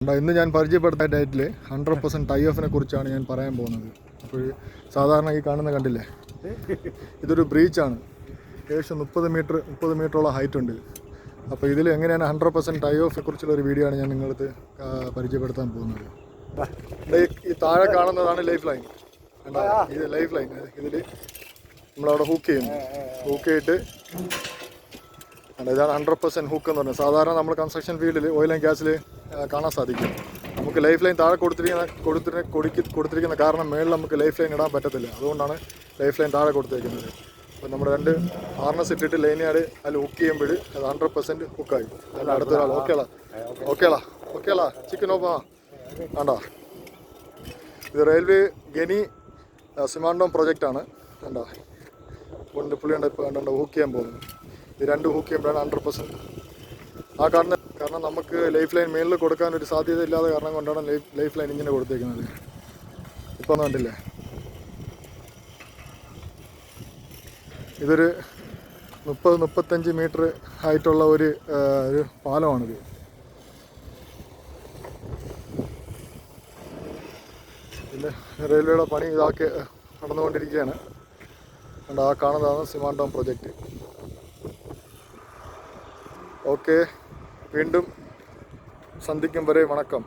ഇന്ന് ഞാൻ പരിചയപ്പെടുത്ത ഡയറ്റിൽ 100% ടൈ ഓഫിനെ കുറിച്ചാണ് ഞാൻ പറയാൻ പോകുന്നത്. അപ്പോൾ സാധാരണ ഈ കാണുന്ന കണ്ടില്ലേ, ഇതൊരു ബ്രീച്ചാണ്. ഏകദേശം 30 മീറ്ററോളം ഹൈറ്റ് ഉണ്ട്. അപ്പോൾ ഇതിൽ എങ്ങനെയാണ് 100% ടൈ ഓഫിനെ കുറിച്ചുള്ളൊരു വീഡിയോ ആണ് ഞാൻ നിങ്ങൾക്ക് പരിചയപ്പെടുത്താൻ പോകുന്നത്. ഈ താഴെ കാണുന്നതാണ് ലൈഫ് ലൈൻ. ഇത് ലൈഫ് ലൈൻ. ഇതിൽ നമ്മളവിടെ ഹൂക്ക് ചെയ്യുന്നു. ഹൂക്ക് ചെയ്തിട്ട് ഇതാണ് 100% ഹൂക്ക് എന്ന് പറഞ്ഞത്. സാധാരണ നമ്മൾ കൺസ്ട്രക്ഷൻ ഫീൽഡിൽ ഓയിൽ ആൻഡ് ഗ്യാസിൽ കാണാൻ സാധിക്കും. നമുക്ക് ലൈഫ് ലൈൻ താഴെ കൊടുത്തിരിക്കുന്ന കാരണം മേളിൽ നമുക്ക് ലൈഫ് ലൈൻ ഇടാൻ പറ്റത്തില്ല. അതുകൊണ്ടാണ് ലൈഫ് ലൈൻ താഴെ കൊടുത്തിരിക്കുന്നത്. അപ്പോൾ നമ്മൾ 2 ഹാർനസ് ഇട്ടിട്ട് ലൈൻ യാർഡ് അതിൽ ഹുക്ക് ചെയ്യുമ്പോൾ അത് 100% ഹുക്കായി. അതിൽ അടുത്തൊരാൾ ഓക്കേളാ ചിക്കൻ ഓപ്പാ വേണ്ട. ഇത് റെയിൽവേ ഗനി സിമാൻഡോം പ്രൊജക്റ്റാണ്. വേണ്ട പുള്ളിയുണ്ട് ഇപ്പോൾ കണ്ടോ ഹുക്ക് ചെയ്യാൻ പോകുന്നത്. ഇത് 2 ഹുക്ക് ചെയ്യുമ്പോഴാണ് 100%. കാരണം നമുക്ക് ലൈഫ് ലൈൻ മേളിൽ കൊടുക്കാൻ ഒരു സാധ്യത ഇല്ലാത്ത കാരണം കൊണ്ടാണ് ലൈഫ് ലൈൻ ഇങ്ങനെ കൊടുത്തേക്കുന്നത്. ഇപ്പോൾ ഒന്നും കണ്ടില്ലേ, ഇതൊരു 30-35 മീറ്റർ ഹൈറ്റുള്ള ഒരു പാലമാണിത്. പിന്നെ റെയിൽവേയുടെ പണി ഇതാക്കി നടന്നുകൊണ്ടിരിക്കുകയാണ്. ആ കാണുന്നതാണ് സിമാൻഡോം പ്രൊജക്റ്റ്. ഓക്കെ, വീണ്ടും സന്ധിക്കും വരെ വണക്കം.